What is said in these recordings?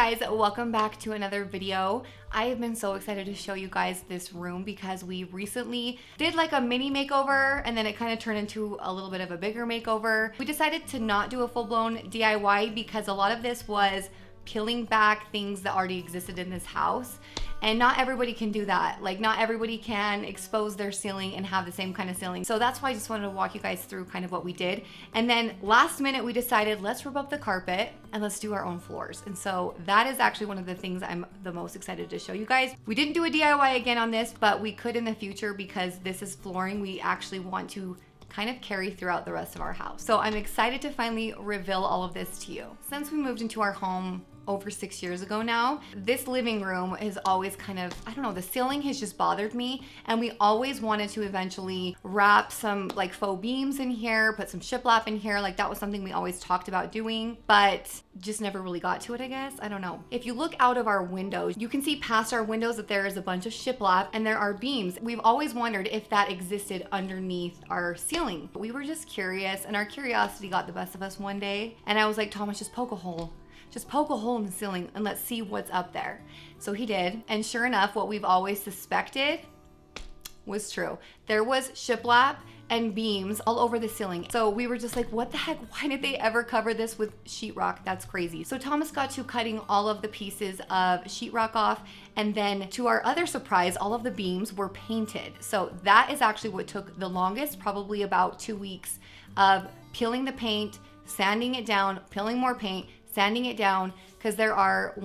guys, welcome back to another video. I have been so excited to show you guys this room because we recently did like a mini makeover and then it kind of turned into a little bit of a bigger makeover. We decided to not do a full-blown DIY because a lot of this was peeling back things that already existed in this house. And not everybody can do that. Like, not everybody can expose their ceiling and have the same kind of ceiling. So that's why I just wanted to walk you guys through kind of what we did. And then last minute we decided, let's rip up the carpet and let's do our own floors. And so that is actually one of the things I'm the most excited to show you guys. We didn't do a DIY again on this, but we could in the future because this is flooring we actually want to kind of carry throughout the rest of our house. So I'm excited to finally reveal all of this to you. Since we moved into our home over 6 years ago now, this living room is always kind of, I don't know, the ceiling has just bothered me, and we always wanted to eventually wrap some like faux beams in here, put some shiplap in here. Like, that was something we always talked about doing, but just never really got to it, I guess. I don't know. If you look out of our windows, you can see past our windows that there is a bunch of shiplap and there are beams. We've always wondered if that existed underneath our ceiling. We were just curious, and our curiosity got the best of us one day, and I was like, Thomas, just poke a hole. Just poke a hole in the ceiling and let's see what's up there. So he did, and sure enough, what we've always suspected was true. There was shiplap and beams all over the ceiling. So we were just like, what the heck? Why did they ever cover this with sheetrock? That's crazy. So Thomas got to cutting all of the pieces of sheetrock off, and then to our other surprise, all of the beams were painted. So that is actually what took the longest, probably about 2 weeks of peeling the paint, sanding it down, peeling more paint, sanding it down, because there are 8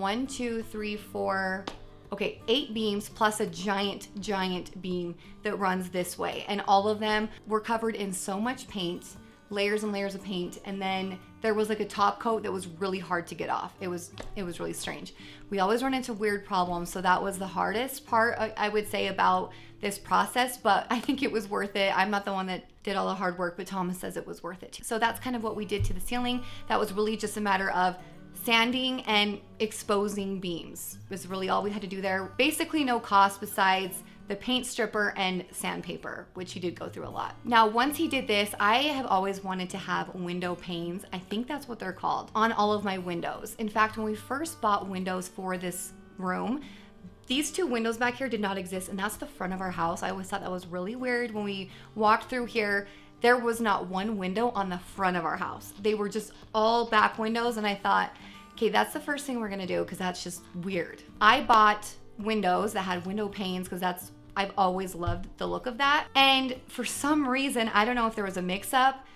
beams plus a giant beam that runs this way, and all of them were covered in so much paint, layers and layers of paint, and then there was like a top coat that was really hard to get off. It was really strange. We always run into weird problems, so that was the hardest part, I would say, about this process, but I think it was worth it. I'm not the one that did all the hard work, but Thomas says it was worth it too. So that's kind of what we did to the ceiling. That was really just a matter of sanding and exposing beams. It was really all we had to do there. Basically no cost besides the paint stripper and sandpaper, which he did go through a lot. Now, once he did this, I have always wanted to have window panes, I think that's what they're called, on all of my windows. In fact, when we first bought windows for this room, these two windows back here did not exist, and that's the front of our house. I always thought that was really weird. When we walked through here, there was not one window on the front of our house. They were just all back windows, and I thought, okay, that's the first thing we're gonna do because that's just weird. I bought windows that had window panes because I've always loved the look of that. And for some reason, I don't know if there was a mix-up,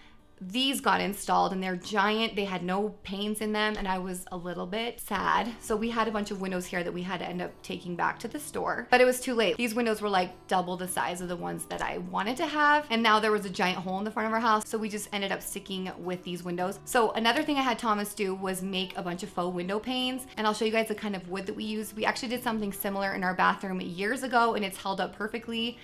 these got installed and they're giant. They had no panes in them, and I was a little bit sad. So we had a bunch of windows here that we had to end up taking back to the store, but it was too late. These windows were like double the size of the ones that I wanted to have, and now there was a giant hole in the front of our house, so we just ended up sticking with these windows. So another thing I had Thomas do was make a bunch of faux window panes, and I'll show you guys the kind of wood that we use. We actually did something similar in our bathroom years ago, and it's held up perfectly.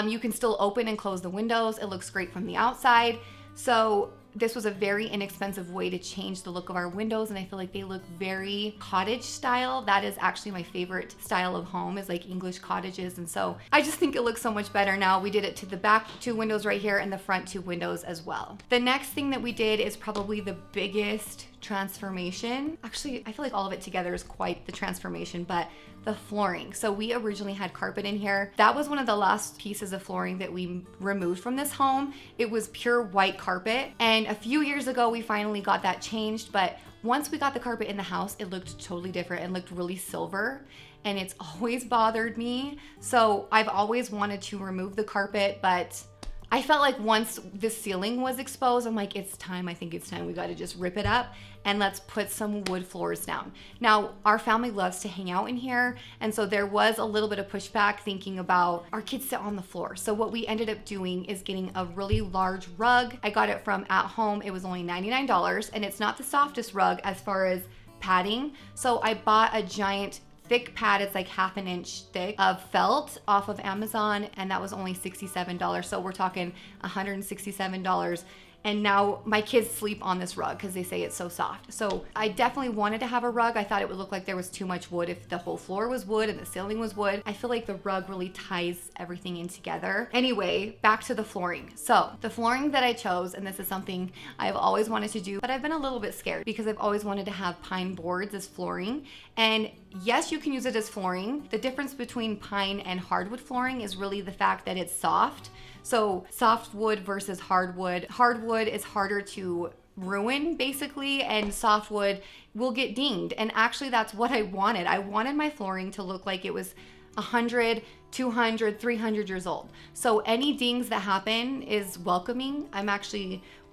You can still open and close the windows. It looks great from the outside. So this was a very inexpensive way to change the look of our windows, and I feel like they look very cottage style. That is actually my favorite style of home, is like English cottages, and so I just think it looks so much better now. We did it to the back 2 windows right here and the front 2 windows as well. The next thing that we did is probably the biggest transformation. Actually, I feel like all of it together is quite the transformation, but the flooring. So we originally had carpet in here. That was one of the last pieces of flooring that we removed from this home. It was pure white carpet, and a few years ago we finally got that changed, but once we got the carpet in the house, it looked totally different and looked really silver, and it's always bothered me. So I've always wanted to remove the carpet, but I felt like once the ceiling was exposed, I'm like, it's time. I think it's time. We got to just rip it up and let's put some wood floors down. Now, our family loves to hang out in here, and so there was a little bit of pushback thinking about our kids sit on the floor. So what we ended up doing is getting a really large rug. I got it from At Home. It was only $99, and it's not the softest rug as far as padding. So I bought a giant thick pad. It's like 1/2 inch thick of felt off of Amazon, and that was only $67. So we're talking $167, And now my kids sleep on this rug because they say it's so soft. So I definitely wanted to have a rug. I thought it would look like there was too much wood if the whole floor was wood and the ceiling was wood. I feel like the rug really ties everything in together. Anyway, back to the flooring. So the flooring that I chose, and this is something I've always wanted to do, but I've been a little bit scared because I've always wanted to have pine boards as flooring. And yes, you can use it as flooring. The difference between pine and hardwood flooring is really the fact that it's soft. So soft wood versus hardwood. Hardwood is harder to ruin basically, and softwood will get dinged. And actually that's what I wanted. I wanted my flooring to look like it was 100, 200, 300 years old. So any dings that happen is welcoming.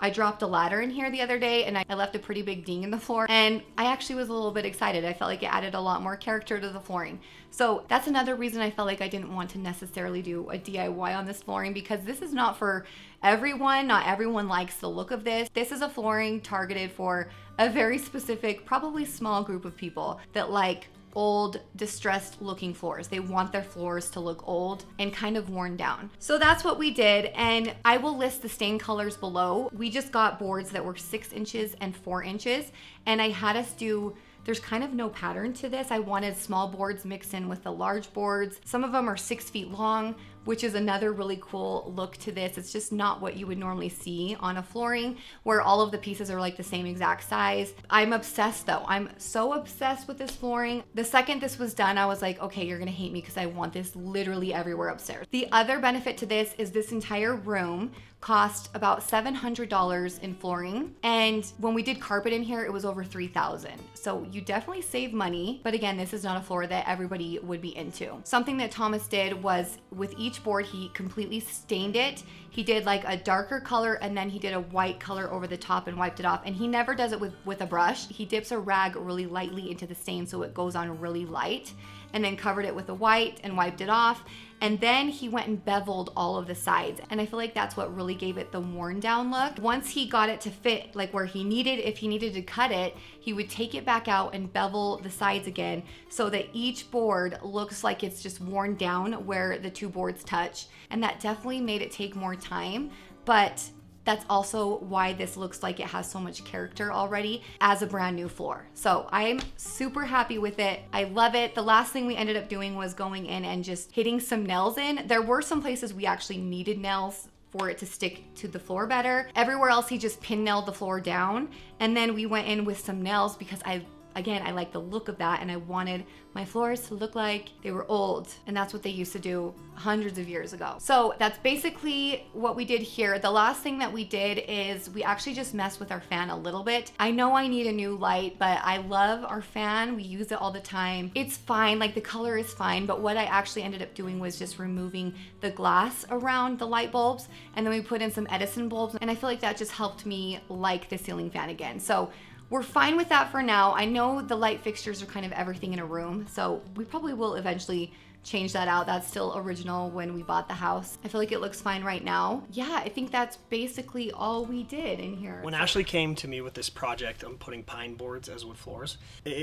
I dropped a ladder in here the other day and I left a pretty big ding in the floor, and I actually was a little bit excited. I felt like it added a lot more character to the flooring. So that's another reason I felt like I didn't want to necessarily do a DIY on this flooring, because this is not for everyone. Not everyone likes the look of this. This is a flooring targeted for a very specific, probably small group of people that like old, distressed looking floors. They want their floors to look old and kind of worn down. So that's what we did, and I will list the stain colors below. We just got boards that were 6 inches and 4 inches, and I had us do, there's kind of no pattern to this. I wanted small boards mixed in with the large boards. Some of them are 6 feet long, which is another really cool look to this. It's just not what you would normally see on a flooring where all of the pieces are like the same exact size. I'm obsessed though. I'm so obsessed with this flooring. The second this was done, I was like, okay, you're gonna hate me because I want this literally everywhere upstairs. The other benefit to this is this entire room cost about $700 in flooring, and when we did carpet in here, it was over $3,000. So you definitely save money, but again, this is not a floor that everybody would be into. Something that Thomas did was with each board, he completely stained it. He did like a darker color and then he did a white color over the top and wiped it off. And he never does it with a brush. He dips a rag really lightly into the stain so it goes on really light, and then covered it with a white and wiped it off. And then he went and beveled all of the sides. And I feel like that's what really gave it the worn down look. Once he got it to fit like where he needed, if he needed to cut it, he would take it back out and bevel the sides again so that each board looks like it's just worn down where the two boards touch. And that definitely made it take more time, but that's also why this looks like it has so much character already as a brand new floor. So I'm super happy with it. I love it. The last thing we ended up doing was going in and just hitting some nails in. There were some places we actually needed nails for it to stick to the floor better. Everywhere else, he just pin nailed the floor down. And then we went in with some nails because I like the look of that, and I wanted my floors to look like they were old, and that's what they used to do hundreds of years ago. So that's basically what we did here. The last thing that we did is we actually just messed with our fan a little bit. I know I need a new light, but I love our fan. We use it all the time. It's fine, like the color is fine, but what I actually ended up doing was just removing the glass around the light bulbs, and then we put in some Edison bulbs, and I feel like that just helped me like the ceiling fan again. So we're fine with that for now. I know the light fixtures are kind of everything in a room, so we probably will eventually change that out. That's still original when we bought the house. I feel like it looks fine right now. Yeah, I think that's basically all we did in here. When Ashley came to me with this project on putting pine boards as wood floors,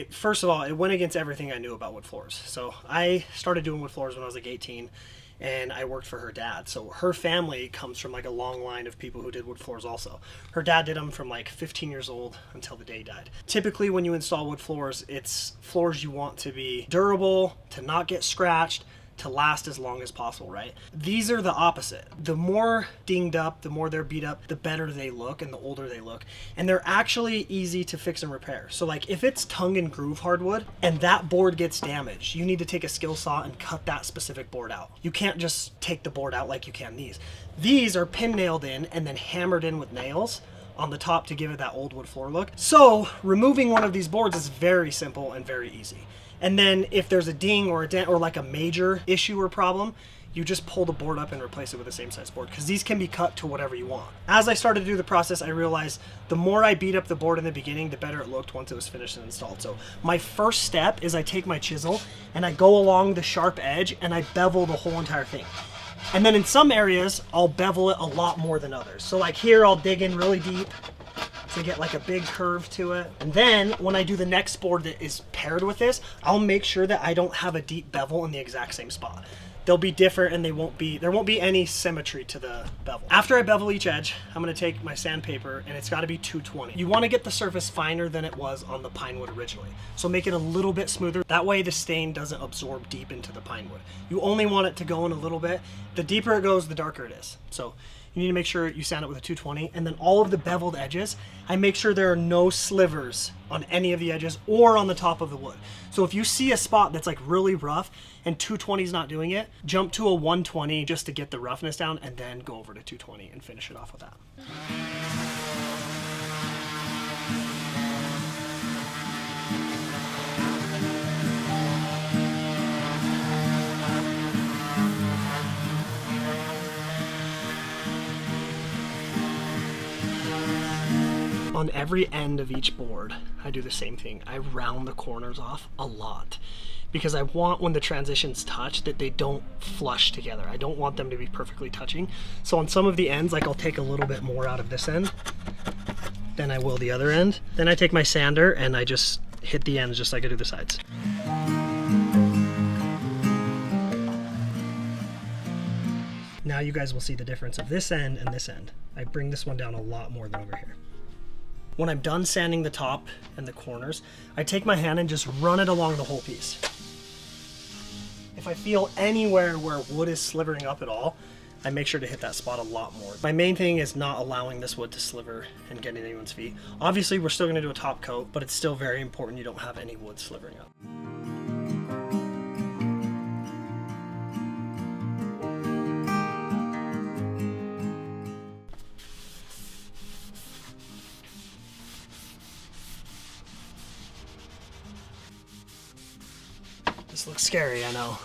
first of all, it went against everything I knew about wood floors. So I started doing wood floors when I was like 18. And I worked for her dad. So her family comes from like a long line of people who did wood floors also. Her dad did them from like 15 years old until the day he died. Typically when you install wood floors, it's floors you want to be durable, to not get scratched, to last as long as possible, right? These are the opposite. The more dinged up, the more they're beat up, the better they look and the older they look. And they're actually easy to fix and repair. So like if it's tongue and groove hardwood and that board gets damaged, you need to take a skill saw and cut that specific board out. You can't just take the board out like you can these. These are pin nailed in and then hammered in with nails on the top to give it that old wood floor look. So removing one of these boards is very simple and very easy. And then if there's a ding or a dent or like a major issue or problem, you just pull the board up and replace it with the same size board, because these can be cut to whatever you want. As I started to do the process, I realized the more I beat up the board in the beginning, the better it looked once it was finished and installed. So my first step is I take my chisel and I go along the sharp edge and I bevel the whole entire thing. And then in some areas, I'll bevel it a lot more than others. So like here, I'll dig in really deep to get like a big curve to it. And then when I do the next board that is paired with this, I'll make sure that I don't have a deep bevel in the exact same spot. They'll be different and there won't be any symmetry to the bevel. After I bevel each edge, I'm gonna take my sandpaper, and it's gotta be 220. You wanna get the surface finer than it was on the pine wood originally. So make it a little bit smoother. That way the stain doesn't absorb deep into the pine wood. You only want it to go in a little bit. The deeper it goes, the darker it is. So you need to make sure you sand it with a 220, and then all of the beveled edges, I make sure there are no slivers on any of the edges or on the top of the wood. So if you see a spot that's like really rough and 220 is not doing it, jump to a 120 just to get the roughness down, and then go over to 220 and finish it off with that. On every end of each board, I do the same thing. I round the corners off a lot because I want, when the transitions touch, that they don't flush together. I don't want them to be perfectly touching. So on some of the ends, like I'll take a little bit more out of this end than I will the other end. Then I take my sander and I just hit the ends just like I do the sides. Now you guys will see the difference of this end and this end. I bring this one down a lot more than over here. When I'm done sanding the top and the corners, I take my hand and just run it along the whole piece. If I feel anywhere where wood is slivering up at all, I make sure to hit that spot a lot more. My main thing is not allowing this wood to sliver and get in anyone's feet. Obviously, we're still gonna do a top coat, but it's still very important you don't have any wood slivering up. This looks scary, I know.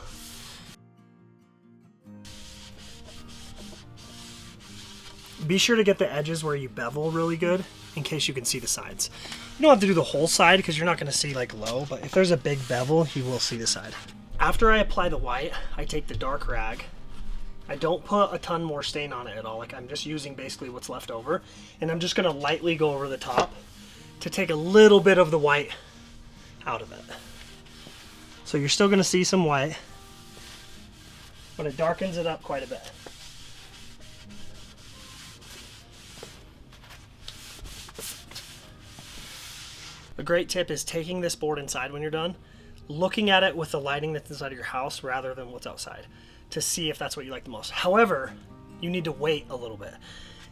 Be sure to get the edges where you bevel really good in case you can see the sides. You don't have to do the whole side because you're not going to see like low, but if there's a big bevel, you will see the side. After I apply the white, I take the dark rag. I don't put a ton more stain on it at all. Like, I'm just using basically what's left over, and I'm just going to lightly go over the top to take a little bit of the white out of it. So you're still going to see some white, but it darkens it up quite a bit. A great tip is taking this board inside when you're done, looking at it with the lighting that's inside of your house rather than what's outside to see if that's what you like the most. However, you need to wait a little bit.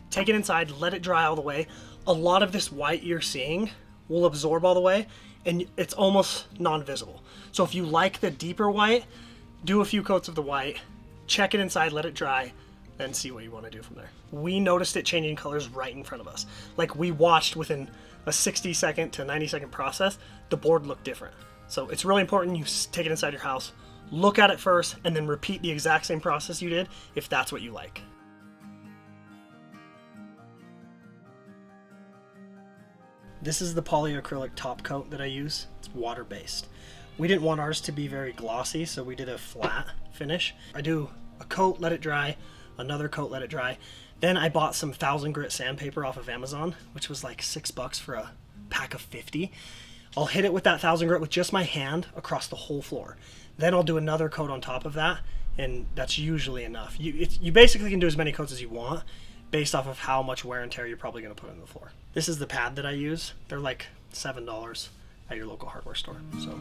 Take it inside, let it dry all the way. A lot of this white you're seeing will absorb all the way, and it's almost non-visible. So if you like the deeper white, do a few coats of the white, check it inside, let it dry, then see what you want to do from there. We noticed it changing colors right in front of us. Like, we watched within a 60-second to 90-second process, the board looked different. So it's really important you take it inside your house, look at it first, and then repeat the exact same process you did if that's what you like. This is the polyacrylic top coat that I use. It's water-based. We didn't want ours to be very glossy, so we did a flat finish. I do a coat, let it dry, another coat, let it dry. Then I bought some 1000 grit sandpaper off of Amazon, which was like $6 for a pack of 50. I'll hit it with that 1000 grit with just my hand across the whole floor. Then I'll do another coat on top of that, and that's usually enough. You basically can do as many coats as you want based off of how much wear and tear you're probably going to put on the floor. This is the pad that I use. They're like $7 at your local hardware store. So.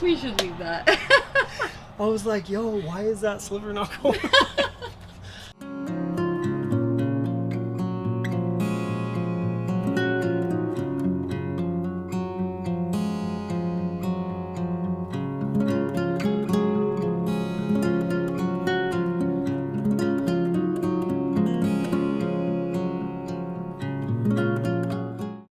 We should leave that. I was like, yo, why is that sliver not going?